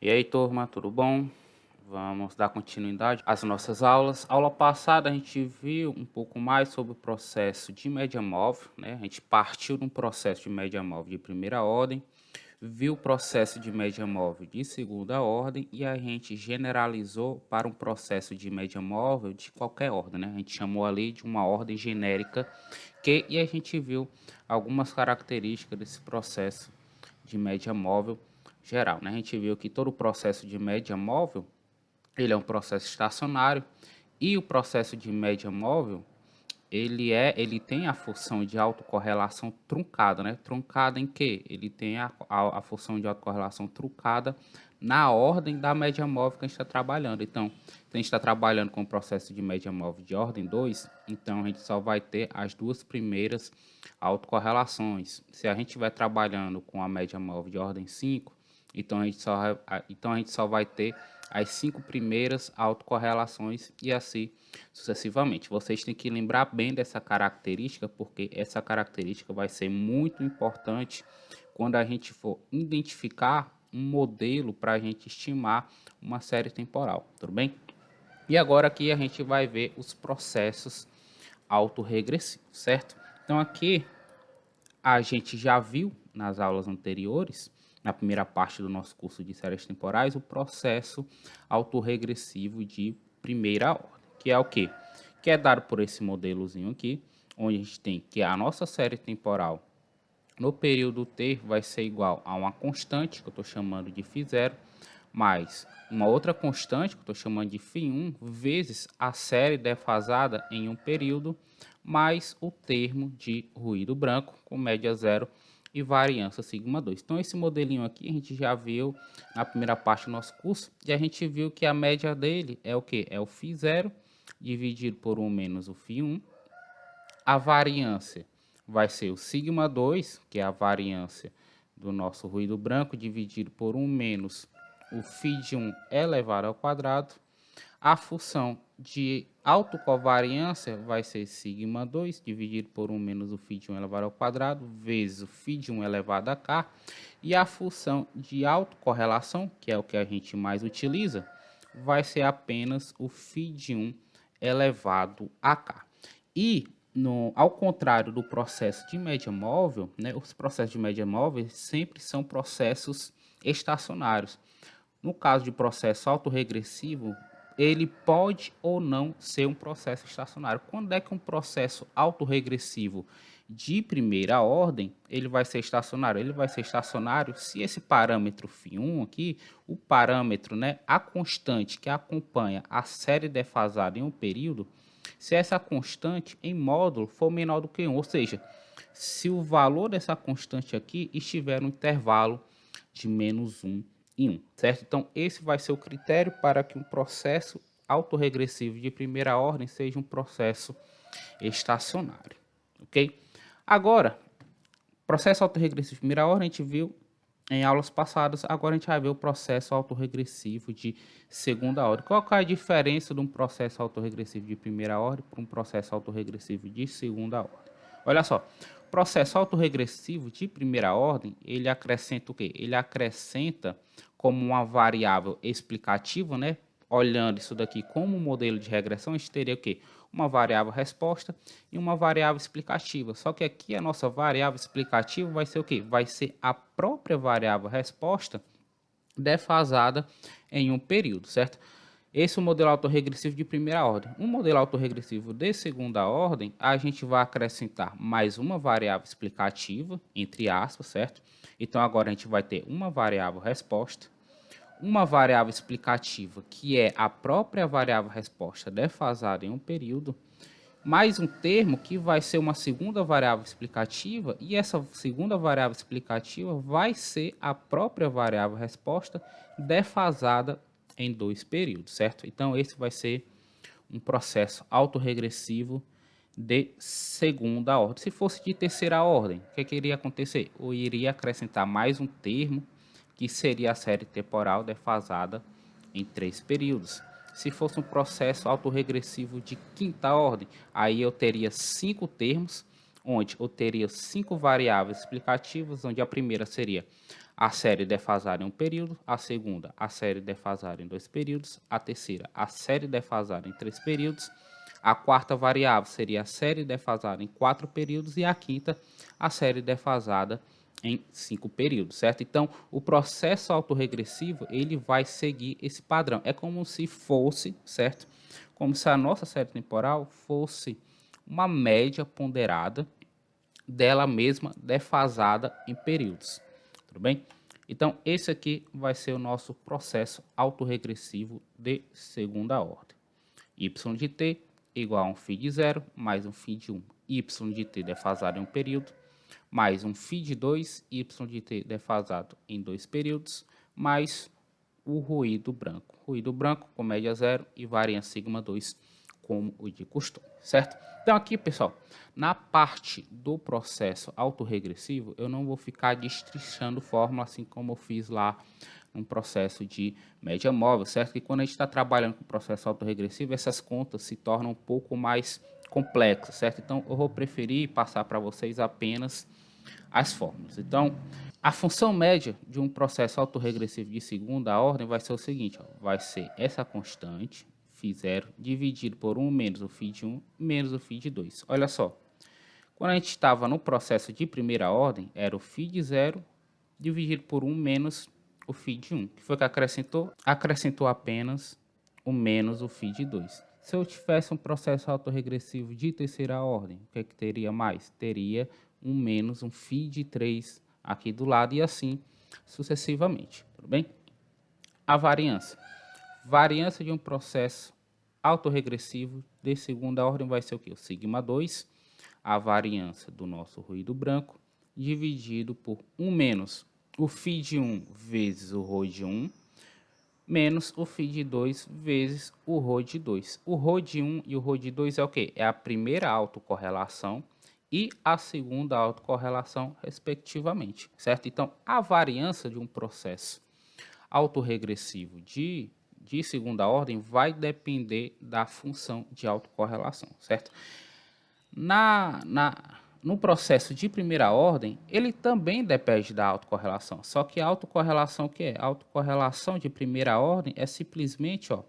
E aí, turma, tudo bom? Vamos dar continuidade às nossas aulas. Aula passada a gente viu um pouco mais sobre o processo de média móvel, né? A gente partiu de um processo de média móvel de primeira ordem, viu o processo de média móvel de segunda ordem e a gente generalizou para um processo de média móvel de qualquer ordem, né? A gente chamou ali de uma ordem genérica e a gente viu algumas características desse processo de média móvel geral, né? A gente viu que todo o processo de média móvel, ele é um processo estacionário e o processo de média móvel, ele tem a função de autocorrelação truncada, né? Truncada em quê? Ele tem a função de autocorrelação truncada na ordem da média móvel que a gente está trabalhando. Então, se a gente está trabalhando com o processo de média móvel de ordem 2, então a gente só vai ter as duas primeiras autocorrelações. Se a gente estiver trabalhando com a média móvel de ordem 5, então a gente só vai ter as 5 primeiras autocorrelações e assim sucessivamente. Vocês têm que lembrar bem dessa característica, porque essa característica vai ser muito importante quando a gente for identificar um modelo para a gente estimar uma série temporal, tudo bem? E agora aqui a gente vai ver os processos autorregressivos, certo? Então aqui a gente já viu nas aulas anteriores, na primeira parte do nosso curso de séries temporais, o processo autorregressivo de primeira ordem, que é o quê? Que é dado por esse modelozinho aqui, onde a gente tem que a nossa série temporal no período T vai ser igual a uma constante, que eu estou chamando de φ0, mais uma outra constante, que eu estou chamando de φ1, vezes a série defasada em um período, mais o termo de ruído branco, com média zero e variância sigma 2. Então, esse modelinho aqui a gente já viu na primeira parte do nosso curso, e a gente viu que a média dele é o quê? É o φ0 dividido por 1 menos o φ1. A variância vai ser o sigma 2, que é a variância do nosso ruído branco, dividido por 1 menos o φ de 1 elevado ao quadrado. A função de autocovariância vai ser sigma 2, dividido por 1 menos o φ de 1 elevado ao quadrado, vezes o φ de 1 elevado a k. E a função de autocorrelação, que é o que a gente mais utiliza, vai ser apenas o φ de 1 elevado a k. E ao contrário do processo de média móvel, né, os processos de média móvel sempre são processos estacionários. No caso de processo autorregressivo, ele pode ou não ser um processo estacionário. Quando é que um processo autorregressivo de primeira ordem, ele vai ser estacionário? Ele vai ser estacionário se esse parâmetro φ1 aqui, o parâmetro, né, a constante que acompanha a série defasada em um período, se essa constante em módulo for menor do que 1, ou seja, se o valor dessa constante aqui estiver no intervalo de menos 1 em 1, certo? Então, esse vai ser o critério para que um processo autorregressivo de primeira ordem seja um processo estacionário, ok? Agora, processo autorregressivo de primeira ordem a gente viu em aulas passadas, agora a gente vai ver o processo autorregressivo de segunda ordem. Qual é a diferença de um processo autorregressivo de primeira ordem para um processo autorregressivo de segunda ordem? Olha só, o processo autorregressivo de primeira ordem, ele acrescenta o quê? Ele acrescenta como uma variável explicativa, né? Olhando isso daqui como um modelo de regressão, a gente teria o quê? Uma variável resposta e uma variável explicativa. Só que aqui a nossa variável explicativa vai ser o quê? Vai ser a própria variável resposta defasada em um período, certo? Esse é o modelo autorregressivo de primeira ordem. Um modelo autorregressivo de segunda ordem, a gente vai acrescentar mais uma variável explicativa, entre aspas, certo? Então agora a gente vai ter uma variável resposta, uma variável explicativa, que é a própria variável resposta defasada em um período, mais um termo que vai ser uma segunda variável explicativa, e essa segunda variável explicativa vai ser a própria variável resposta defasada em 2 períodos, certo? Então, esse vai ser um processo autorregressivo de segunda ordem. Se fosse de terceira ordem, o que iria acontecer? Eu iria acrescentar mais um termo, que seria a série temporal defasada em 3 períodos. Se fosse um processo autorregressivo de quinta ordem, aí eu teria 5 termos, onde eu teria 5 variáveis explicativas, onde a primeira seria a série defasada em um período, a segunda, a série defasada em 2 períodos, a terceira, a série defasada em 3 períodos, a quarta variável seria a série defasada em 4 períodos e a quinta, a série defasada em 5 períodos, certo? Então, o processo autorregressivo, ele vai seguir esse padrão. É como se fosse, certo? Como se a nossa série temporal fosse uma média ponderada dela mesma defasada em períodos, tudo bem? Então, esse aqui vai ser o nosso processo autorregressivo de segunda ordem. Y de t igual a um φ de 0 mais um φ de 1. Y de t defasado em um período, mais um φ de 2, y de t defasado em 2 períodos, mais o ruído branco. Ruído branco com média 0 e variância sigma 2, como o de costume, certo? Então aqui, pessoal, na parte do processo autorregressivo, eu não vou ficar destrinchando fórmula assim como eu fiz lá no processo de média móvel, certo? Que quando a gente está trabalhando com o processo autorregressivo, essas contas se tornam um pouco mais complexas, certo? Então eu vou preferir passar para vocês apenas as fórmulas. Então, a função média de um processo autorregressivo de segunda ordem vai ser o seguinte, ó, vai ser essa constante, φ0, dividido por 1 menos o φ de 1 menos o φ de 2. Olha só, quando a gente estava no processo de primeira ordem, era o φ de 0 dividido por 1 menos o φ de 1. O que foi que acrescentou? Acrescentou apenas o menos o φ de 2. Se eu tivesse um processo autorregressivo de terceira ordem, o que, é que teria mais? Teria um menos um φ de 3 aqui do lado e assim sucessivamente, tudo bem? A variância. Variância de um processo autorregressivo de segunda ordem vai ser o quê? O sigma 2, a variância do nosso ruído branco, dividido por 1 menos o φ de 1 vezes o ρ de 1, menos o φ de 2 vezes o ρ de 2. O ρ de 1 e o ρ de 2 é o quê? É a primeira autocorrelação e a segunda autocorrelação, respectivamente, certo? Então, a variância de um processo autorregressivo de segunda ordem vai depender da função de autocorrelação, certo? No processo de primeira ordem, ele também depende da autocorrelação, só que a autocorrelação o que é? A autocorrelação de primeira ordem é simplesmente, ó,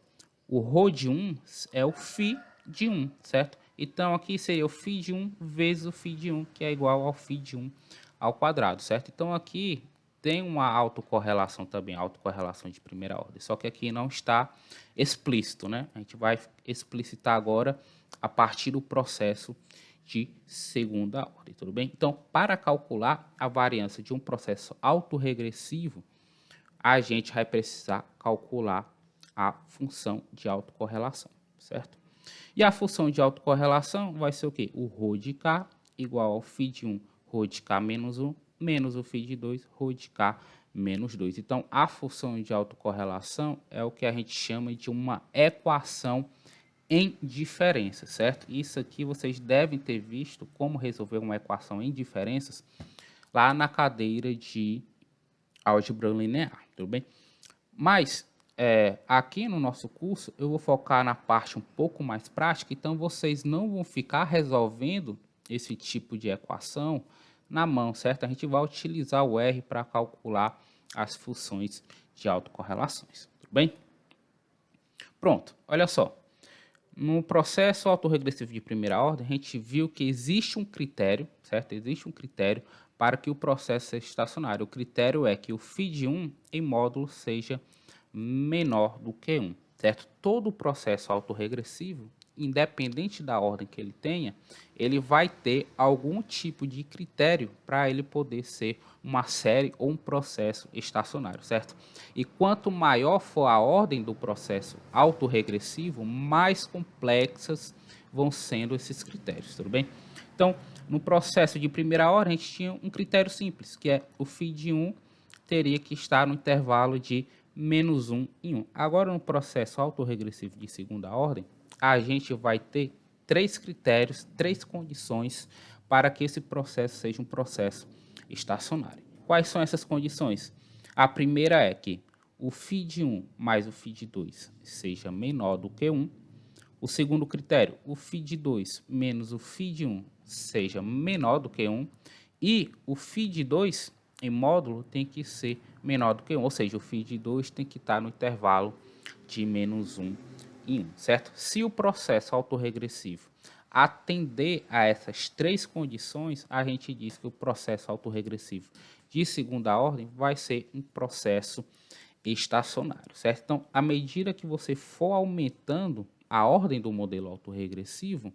o ρ de 1 é o φ de 1, certo? Então, aqui seria o φ de 1 vezes o φ de 1, que é igual ao φ de 1 ao quadrado, certo? Então, aqui tem uma autocorrelação também, autocorrelação de primeira ordem, só que aqui não está explícito, né? A gente vai explicitar agora a partir do processo de segunda ordem, tudo bem? Então, para calcular a variância de um processo autorregressivo, a gente vai precisar calcular a função de autocorrelação, certo? E a função de autocorrelação vai ser o quê? O ρ de k igual ao φ de 1, ρ de k menos 1, menos o φ de 2, ρ de k menos 2. Então, a função de autocorrelação é o que a gente chama de uma equação em diferença, certo? Isso aqui vocês devem ter visto como resolver uma equação em diferenças lá na cadeira de álgebra linear, tudo bem? Mas aqui no nosso curso eu vou focar na parte um pouco mais prática, então vocês não vão ficar resolvendo esse tipo de equação na mão, certo? A gente vai utilizar o R para calcular as funções de autocorrelações, tudo bem? Pronto, olha só. No processo autorregressivo de primeira ordem, a gente viu que existe um critério, certo? Existe um critério para que o processo seja estacionário. O critério é que o φ de 1 em módulo seja menor do que 1, certo? Todo processo autorregressivo, independente da ordem que ele tenha, ele vai ter algum tipo de critério para ele poder ser uma série ou um processo estacionário, certo? E quanto maior for a ordem do processo autorregressivo, mais complexas vão sendo esses critérios, tudo bem? Então, no processo de primeira ordem, a gente tinha um critério simples, que é o φ de 1 teria que estar no intervalo de menos 1 em 1. Agora, no processo autorregressivo de segunda ordem, a gente vai ter 3 critérios, 3 condições para que esse processo seja um processo estacionário. Quais são essas condições? A primeira é que o φ de 1 mais o φ de 2 seja menor do que 1. O segundo critério, o φ de 2 menos o φ de 1 seja menor do que 1. E o φ de 2 em módulo tem que ser menor do que 1, ou seja, o φ de 2 tem que estar no intervalo de menos 1 em 1, certo? Se o processo autorregressivo atender a essas três condições, a gente diz que o processo autorregressivo de segunda ordem vai ser um processo estacionário, certo? Então, à medida que você for aumentando a ordem do modelo autorregressivo,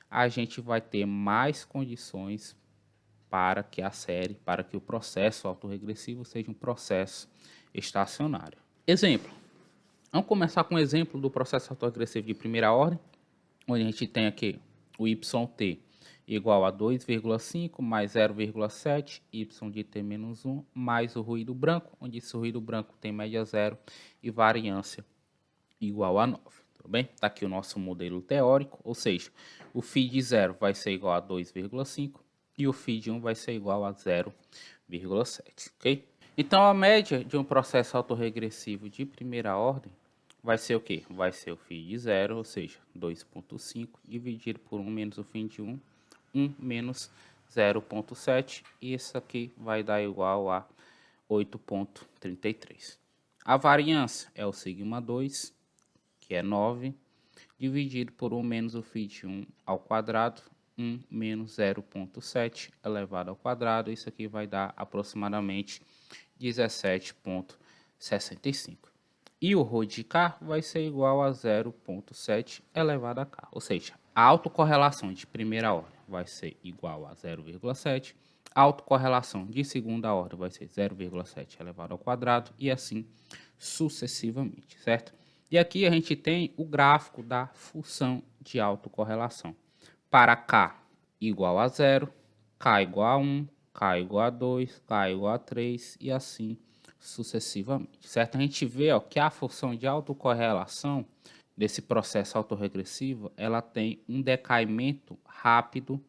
a gente vai ter mais condições para que o processo autorregressivo seja um processo estacionário. Exemplo. Vamos começar com o exemplo do processo autorregressivo de primeira ordem, onde a gente tem aqui o yt igual a 2,5 mais 0,7, y de t menos 1, mais o ruído branco, onde esse ruído branco tem média zero e variância igual a 9. Tudo bem? Está aqui o nosso modelo teórico, ou seja, o φ de 0 vai ser igual a 2,5 e o φ de 1 vai ser igual a 0,7, ok? Então, a média de um processo autorregressivo de primeira ordem vai ser o quê? Vai ser o φ de 0, ou seja, 2,5, dividido por 1 menos o φ de 1, 1 menos 0,7, e isso aqui vai dar igual a 8,33. A variância é o sigma 2, que é 9, dividido por 1 menos o φ de 1 ao quadrado, 1 menos 0,7 elevado ao quadrado, isso aqui vai dar aproximadamente 17,65. E o ρ de k vai ser igual a 0,7 elevado a k, ou seja, a autocorrelação de primeira ordem vai ser igual a 0,7, a autocorrelação de segunda ordem vai ser 0,7 elevado ao quadrado e assim sucessivamente, certo? E aqui a gente tem o gráfico da função de autocorrelação. Para k igual a 0, k igual a 1, k igual a 2, k igual a 3 e assim sucessivamente, certo? A gente vê que a função de autocorrelação desse processo autorregressivo, ela tem um decaimento rápido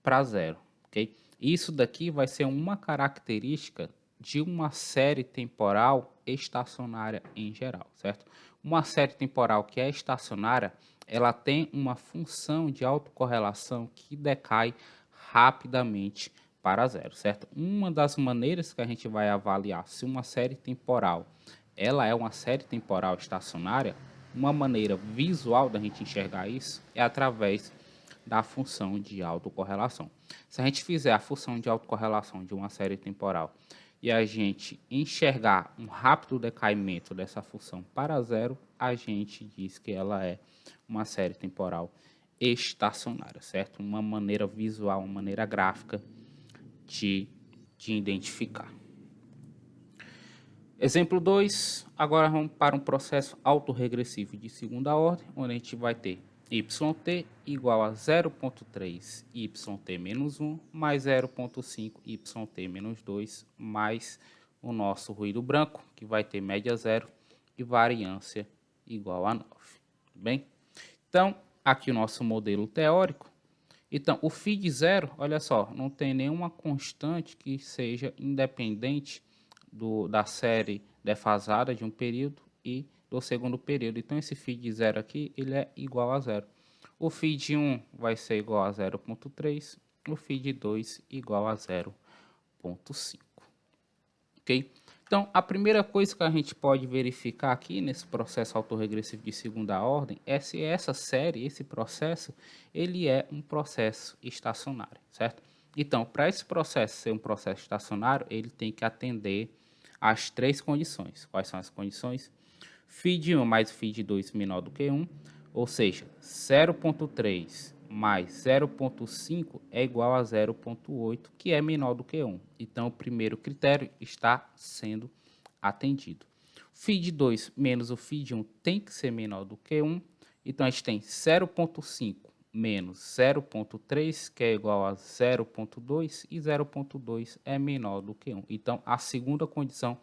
para zero, ok? Isso daqui vai ser uma característica de uma série temporal estacionária em geral, certo? Uma série temporal que é estacionária, ela tem uma função de autocorrelação que decai rapidamente para zero, certo? Uma das maneiras que a gente vai avaliar se uma série temporal ela é uma série temporal estacionária, uma maneira visual da gente enxergar isso é através da função de autocorrelação. Se a gente fizer a função de autocorrelação de uma série temporal e a gente enxergar um rápido decaimento dessa função para zero, a gente diz que ela é uma série temporal estacionária, certo? Uma maneira visual, uma maneira gráfica de identificar. Exemplo 2, agora vamos para um processo autorregressivo de segunda ordem, onde a gente vai ter yt igual a 0,3 yt menos 1 mais 0,5 yt menos 2 mais o nosso ruído branco, que vai ter média zero e variância igual a 9. Bem? Então, aqui o nosso modelo teórico. Então, o φ de zero, olha só, não tem nenhuma constante que seja independente da série defasada de um período e do segundo período. Então, esse φ de zero aqui, ele é igual a zero. O φ de 1 vai ser igual a 0,3, o φ de 2 igual a 0,5. Ok? Então, a primeira coisa que a gente pode verificar aqui nesse processo autorregressivo de segunda ordem é se essa série, esse processo, ele é um processo estacionário, certo? Então, para esse processo ser um processo estacionário, ele tem que atender às três condições. Quais são as condições? φ de 1 mais φ de 2 menor do que 1, ou seja, 0,3 mais 0,5 é igual a 0,8, que é menor do que 1. Então, o primeiro critério está sendo atendido. φ de 2 menos o φ de 1 tem que ser menor do que 1. Então, a gente tem 0,5 menos 0,3, que é igual a 0,2, e 0,2 é menor do que 1. Então, a segunda condição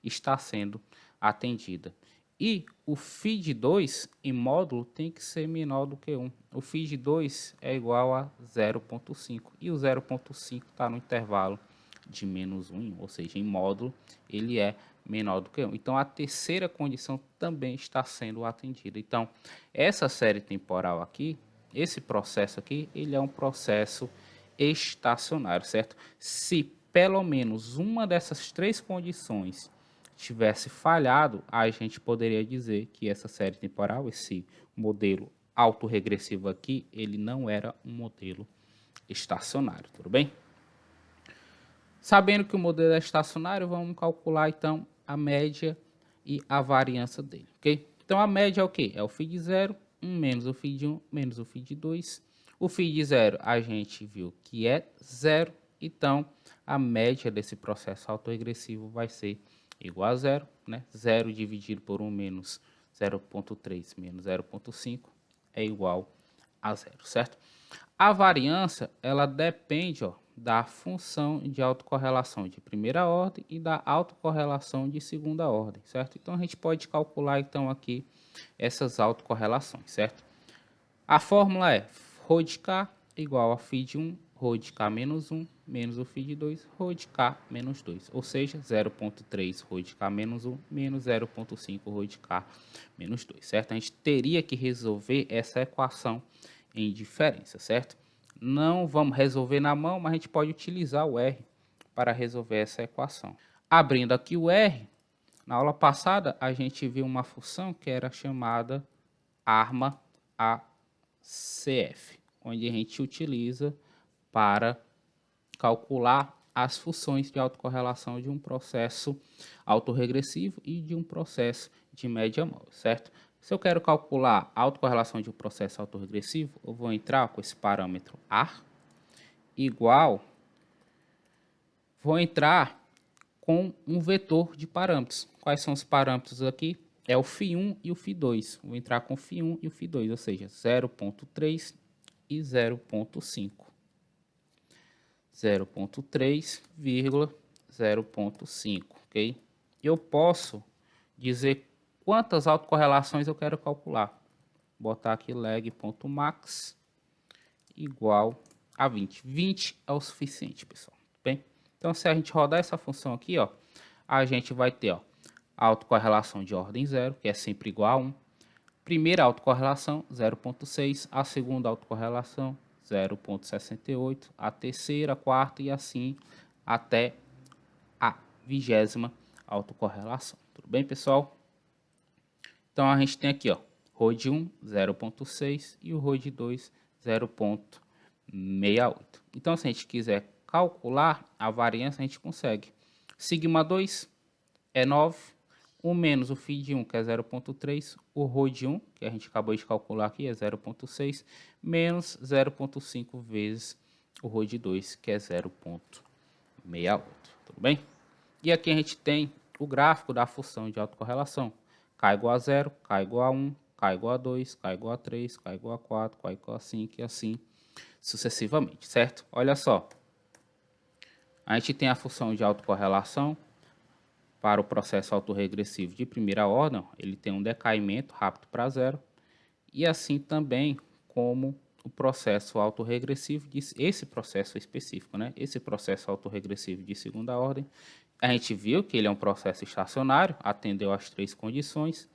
está sendo atendida. E o φ de 2 em módulo tem que ser menor do que 1. O φ de 2 é igual a 0,5 e o 0,5 está no intervalo de menos 1 em 1, ou seja, em módulo ele é menor do que 1. Então, a terceira condição também está sendo atendida. Então, essa série temporal aqui, esse processo aqui, ele é um processo estacionário, certo? Se pelo menos uma dessas três condições tivesse falhado, a gente poderia dizer que essa série temporal, esse modelo autorregressivo aqui, ele não era um modelo estacionário, tudo bem? Sabendo que o modelo é estacionário, vamos calcular então a média e a variância dele, ok? Então a média é o quê? É o φ de 0, 1 menos o φ de 1 menos o φ de 2. O φ de 0 a gente viu que é 0, então a média desse processo autorregressivo vai ser igual a 0, né? 0 dividido por 1 menos 0,3 menos 0,5 é igual a 0, certo? A variância, ela depende, ó, da função de autocorrelação de primeira ordem e da autocorrelação de segunda ordem, certo? Então, a gente pode calcular, então, aqui essas autocorrelações, certo? A fórmula é ρ de k igual a φ de 1, ρ de k menos 1, menos o φ de 2, ρ de k menos 2, ou seja, 0,3 ρ de k menos 1, menos 0,5 ρ de k menos 2, certo? A gente teria que resolver essa equação em diferença, certo? Não vamos resolver na mão, mas a gente pode utilizar o R para resolver essa equação. Abrindo aqui o R, na aula passada a gente viu uma função que era chamada arma ACF, onde a gente utiliza para calcular as funções de autocorrelação de um processo autorregressivo e de um processo de média móvel, certo? Se eu quero calcular a autocorrelação de um processo autorregressivo, eu vou entrar com esse parâmetro A igual, vou entrar com um vetor de parâmetros. Quais são os parâmetros aqui? É o φ1 e o φ2. Vou entrar com o φ1 e o φ2, ou seja, 0,3 e 0,5. 0,3,0,5, ok? Eu posso dizer quantas autocorrelações eu quero calcular. Vou botar aqui leg.max igual a 20. 20 é o suficiente, pessoal. Bem? Então, se a gente rodar essa função aqui, ó, a gente vai ter, ó, a autocorrelação de ordem 0, que é sempre igual a 1. Primeira autocorrelação, 0,6. A segunda autocorrelação, 0,68. A terceira, a quarta e assim até a 20ª autocorrelação. Tudo bem, pessoal? Então, a gente tem aqui, ó, ρ de 1, 0,6 e o ρ de 2, 0,68. Então, se a gente quiser calcular a variância, a gente consegue. Sigma 2 é 9, 1 menos o φ de 1, que é 0,3, o ρ de 1, que a gente acabou de calcular aqui, é 0,6, menos 0,5 vezes o ρ de 2, que é 0,68. Tudo bem? E aqui a gente tem o gráfico da função de autocorrelação. K igual a 0, K igual a 1, K igual a 2, K igual a 3, K igual a 4, K igual a 5 e assim sucessivamente, certo? Olha só. A gente tem a função de autocorrelação para o processo autorregressivo de primeira ordem, ele tem um decaimento rápido para 0, e assim também como o processo autorregressivo, esse processo específico, né? Esse processo autorregressivo de segunda ordem, a gente viu que ele é um processo estacionário, atendeu às três condições,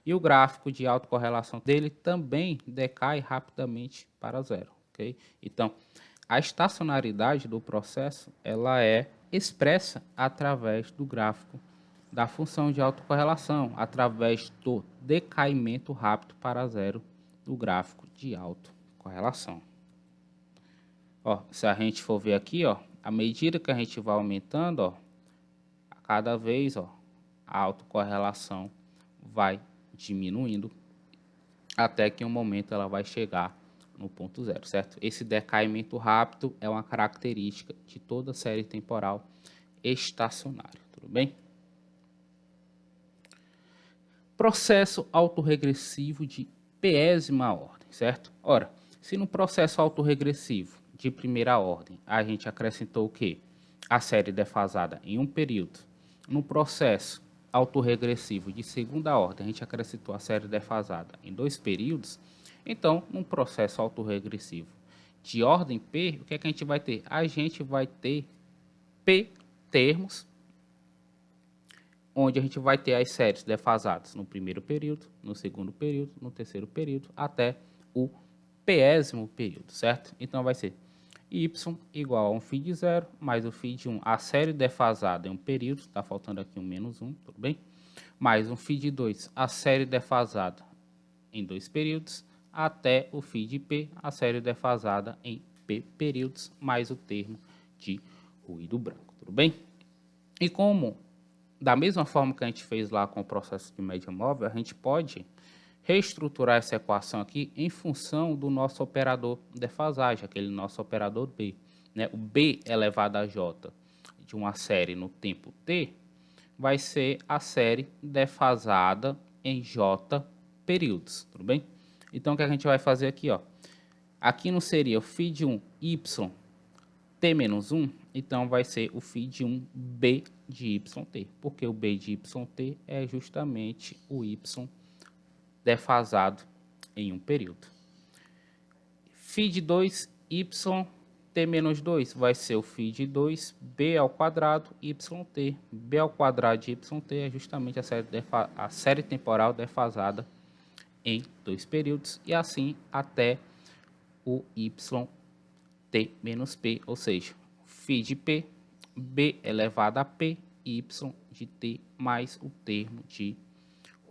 e o gráfico de autocorrelação dele também decai rapidamente para 0, ok? Então, a estacionalidade do processo, ela é expressa através do gráfico da função de autocorrelação, através do decaimento rápido para 0 do gráfico de autocorrelação. Ó, se a gente for ver aqui, ó, à medida que a gente vai aumentando, ó, a cada vez, ó, a autocorrelação vai diminuindo até que em um momento ela vai chegar no ponto zero, certo? Esse decaimento rápido é uma característica de toda série temporal estacionária, tudo bem? Processo autorregressivo de pésima ordem, certo? Ora, se no processo autorregressivo de primeira ordem a gente acrescentou o quê? A série defasada em um período. No processo autorregressivo de segunda ordem a gente acrescentou a série defasada em 2 períodos. Então, num processo autorregressivo de ordem P, o que é que a gente vai ter? A gente vai ter P termos, onde a gente vai ter as séries defasadas no primeiro período, no segundo período, no terceiro período, até o pésimo período, certo? Então, vai ser y igual a um φ de 0 mais o φ de 1, a série defasada em um período, está faltando aqui um menos 1, tudo bem? Mais um φ de 2, a série defasada em 2 períodos, até o φ de P, a série defasada em P períodos, mais o termo de ruído branco, tudo bem? E como, da mesma forma que a gente fez lá com o processo de média móvel, a gente pode reestruturar essa equação aqui em função do nosso operador defasagem, aquele nosso operador B, né? O B elevado a J de uma série no tempo T vai ser a série defasada em J períodos, tudo bem? Então, o que a gente vai fazer aqui, ó? Aqui não seria o φ de 1 y t menos 1, então vai ser o φ de 1 b de yt, porque o b de yt é justamente o y defasado em um período. φ de 2 y t menos 2 vai ser o φ de 2 b ao quadrado yt. B ao quadrado de yt é justamente a série temporal defasada em 2 períodos, e assim até o yt menos p, ou seja, φ de p, b elevado a p, y de t mais o termo de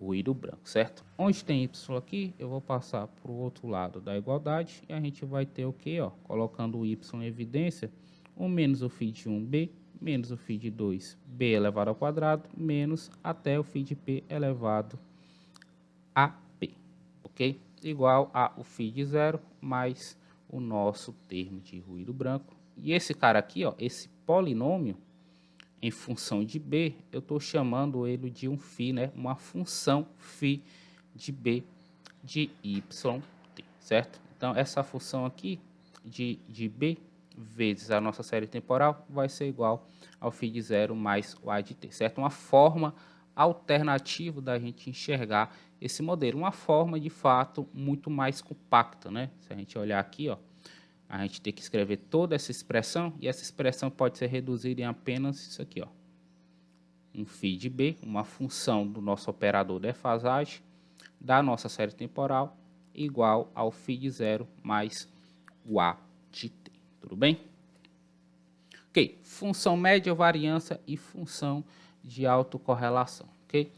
ruído branco, certo? Onde tem y aqui, eu vou passar para o outro lado da igualdade e a gente vai ter o que, ó, colocando o y em evidência, 1 menos o φ de 1b, menos o φ de 2b elevado ao quadrado, menos até o φ de p elevado a p, ok? Igual a o φ de 0 mais o nosso termo de ruído branco. E esse cara aqui, ó, esse polinômio em função de b, eu estou chamando ele de um φ, né? Uma função φ de b de yt, certo? Então, essa função aqui de b vezes a nossa série temporal vai ser igual ao φ de 0 mais o a de t, certo? Uma forma alternativa da gente enxergar esse modelo, uma forma de fato muito mais compacta, né? Se a gente olhar aqui, ó, a gente tem que escrever toda essa expressão, e essa expressão pode ser reduzida em apenas isso aqui, ó. Um φ de b, uma função do nosso operador defasagem da nossa série temporal, igual ao φ de 0 mais o a de t, tudo bem? Ok, função média, variância e função de autocorrelação, ok?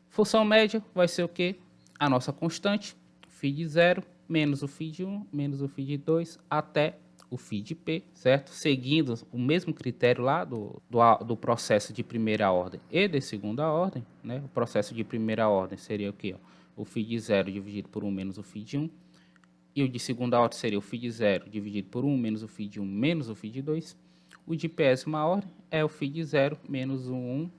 Função média vai ser o quê? A nossa constante, φ de 0, menos o φ de 1, menos o φ de 2, até o φ de p, certo? Seguindo o mesmo critério lá do processo de primeira ordem e de segunda ordem, né? O processo de primeira ordem seria o quê? O φ de 0 dividido por 1 menos o φ de 1, e o de segunda ordem seria o φ de 0 dividido por 1 menos o φ de 1 menos o φ de 2. O de péssima ordem é o φ de 0 menos o 1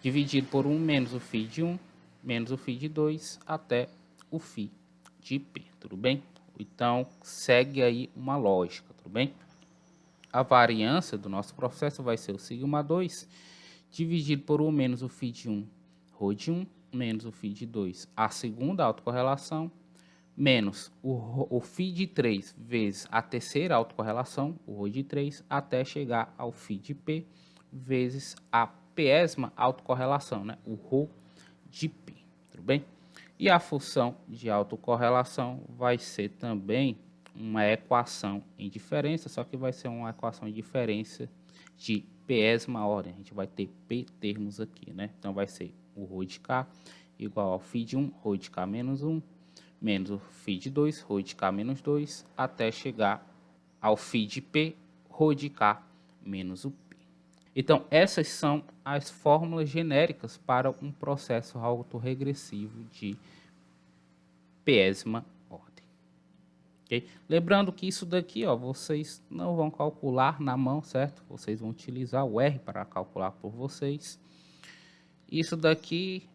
dividido por 1 menos o φ de 1 menos o φ de 2 até o φ de p, tudo bem? Então, segue aí uma lógica, tudo bem? A variância do nosso processo vai ser o sigma 2 dividido por 1 menos o φ de 1, ρ de 1, menos o φ de 2, a segunda autocorrelação, menos o φ de 3 vezes a terceira autocorrelação, o ρ de 3, até chegar ao φ de p vezes a pésima autocorrelação, né? O ρ de p, tudo bem? E a função de autocorrelação vai ser também uma equação em diferença, só que vai ser uma equação em diferença de pésima ordem. A gente vai ter p termos aqui, né? Então, vai ser o ρ de k igual ao φ de 1, ρ de k menos 1, menos o φ de 2, ρ de k menos 2, até chegar ao φ de p, ρ de k menos o p. Então, essas são as fórmulas genéricas para um processo autorregressivo de pésima ordem. Okay? Lembrando que isso daqui, ó, vocês não vão calcular na mão, certo? Vocês vão utilizar o R para calcular por vocês. Isso daqui,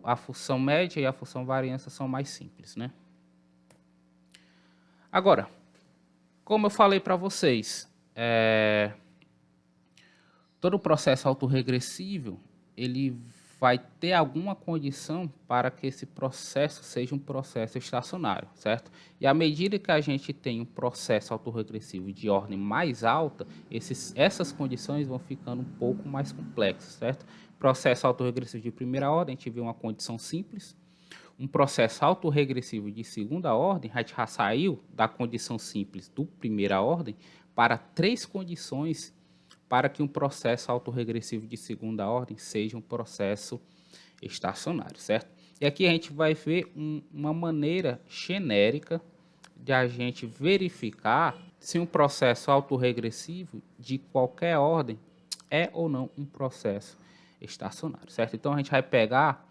a função média e a função variância são mais simples, né? Agora, como eu falei para vocês, todo o processo autorregressivo, ele vai ter alguma condição para que esse processo seja um processo estacionário, certo? E à medida que a gente tem um processo autorregressivo de ordem mais alta, essas condições vão ficando um pouco mais complexas, certo? Processo autorregressivo de primeira ordem, a gente vê uma condição simples. um processo autorregressivo de segunda ordem, a gente já saiu da condição simples do primeira ordem para 3 condições para que um processo autorregressivo de segunda ordem seja um processo estacionário, certo? E aqui a gente vai ver uma maneira genérica de a gente verificar se um processo autorregressivo de qualquer ordem é ou não um processo estacionário, certo? Então a gente vai pegar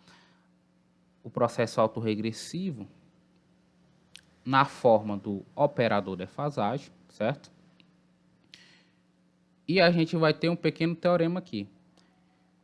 o processo autorregressivo na forma do operador defasagem, certo? E a gente vai ter um pequeno teorema aqui.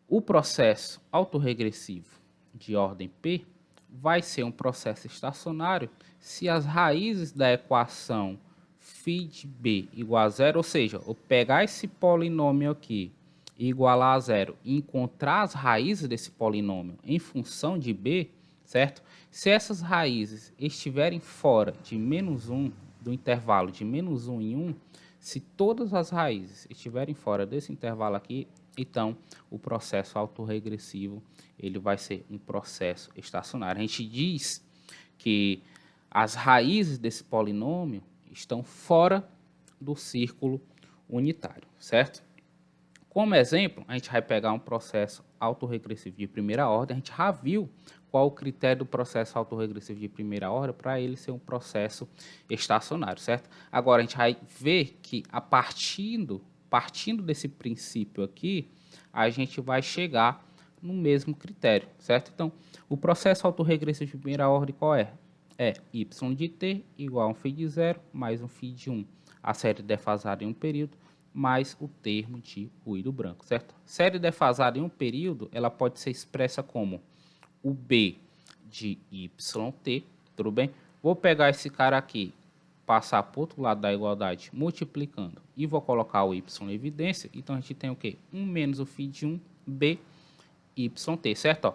O processo autorregressivo de ordem P vai ser um processo estacionário se as raízes da equação φ de B igual a zero, ou seja, eu pegar esse polinômio aqui e igualar a zero e encontrar as raízes desse polinômio em função de B, certo? Se essas raízes estiverem fora de menos 1, do intervalo de menos 1 em 1, se todas as raízes estiverem fora desse intervalo aqui, então o processo autorregressivo ele vai ser um processo estacionário. A gente diz que as raízes desse polinômio estão fora do círculo unitário, certo? Como exemplo, a gente vai pegar um processo autorregressivo de primeira ordem. A gente já viu qual o critério do processo autorregressivo de primeira ordem para ele ser um processo estacionário, certo? Agora, a gente vai ver que, partindo desse princípio aqui, a gente vai chegar no mesmo critério, certo? Então, o processo autorregressivo de primeira ordem qual é? É y de t igual a um φ de 0 mais um φ de 1, a série defasada em um período, mais o termo de ruído branco, certo? Série defasada em um período, ela pode ser expressa como o B de YT, tudo bem? Vou pegar esse cara aqui, passar para o outro lado da igualdade, multiplicando, e vou colocar o Y em evidência, então a gente tem o quê? 1 menos o φ de 1, B, YT, certo? Ó,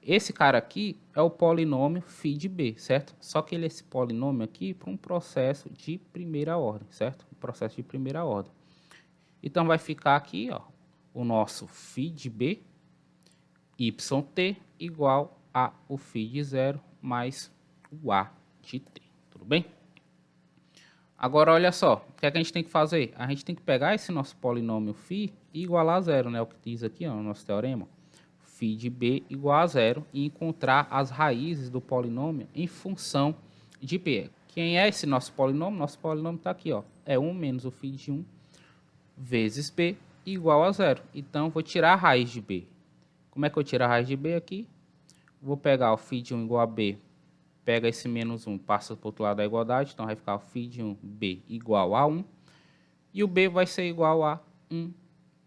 esse cara aqui é o polinômio φ de B, certo? Só que ele é esse polinômio aqui para um processo de primeira ordem, certo? Um processo de primeira ordem. Então, vai ficar aqui, ó, o nosso φ de B, YT, igual a o φ de 0 mais o A de T. Tudo bem? Agora, olha só, o que é que a gente tem que fazer? A gente tem que pegar esse nosso polinômio φ e igualar a zero, né? O que diz aqui, ó, no nosso teorema. Φ de B igual a zero e encontrar as raízes do polinômio em função de B. Quem é esse nosso polinômio? Nosso polinômio está aqui, ó. É 1 menos o φ de 1 vezes B igual a zero. Então, vou tirar a raiz de B. Como é que eu tiro a raiz de B aqui? Vou pegar o φ de 1 igual a B, pega esse menos 1, passa para o outro lado da igualdade, então vai ficar o φ de 1, B igual a 1, e o B vai ser igual a 1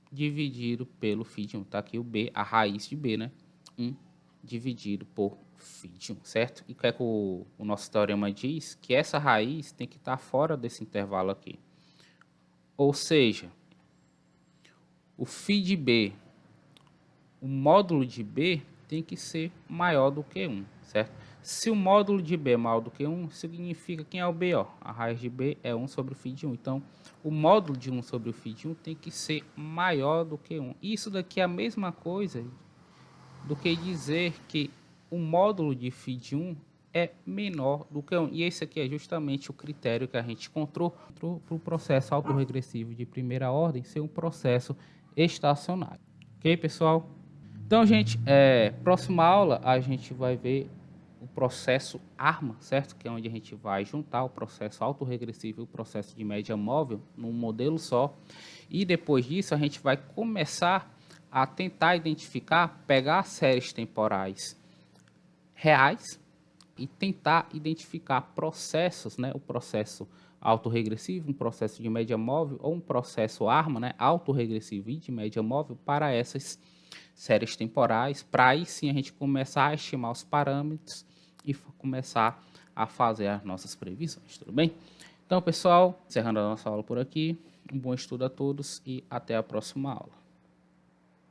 dividido pelo φ de 1. Está aqui o B, a raiz de B, né? 1 dividido por φ de 1, certo? E o que é que o nosso teorema diz? Que essa raiz tem que estar fora desse intervalo aqui. Ou seja, o φ de B, o módulo de B tem que ser maior do que 1, certo? Se o módulo de B é maior do que 1, significa quem é o B, ó? A raiz de B é 1 sobre o φ de 1. Então, o módulo de 1 sobre o φ de 1 tem que ser maior do que 1. Isso daqui é a mesma coisa do que dizer que o módulo de φ de 1 é menor do que 1. E esse aqui é justamente o critério que a gente encontrou para o processo autorregressivo de primeira ordem ser um processo estacionário. Ok, pessoal? Então, gente, próxima aula a gente vai ver o processo ARMA, certo? Que é onde a gente vai juntar o processo autorregressivo e o processo de média móvel num modelo só. E depois disso a gente vai começar a tentar identificar, pegar séries temporais reais e tentar identificar processos, né? O processo autorregressivo, um processo de média móvel ou um processo ARMA, né? Autorregressivo e de média móvel para essas séries temporais, para aí sim a gente começar a estimar os parâmetros e começar a fazer as nossas previsões, tudo bem? Então, pessoal, encerrando a nossa aula por aqui, um bom estudo a todos e até a próxima aula.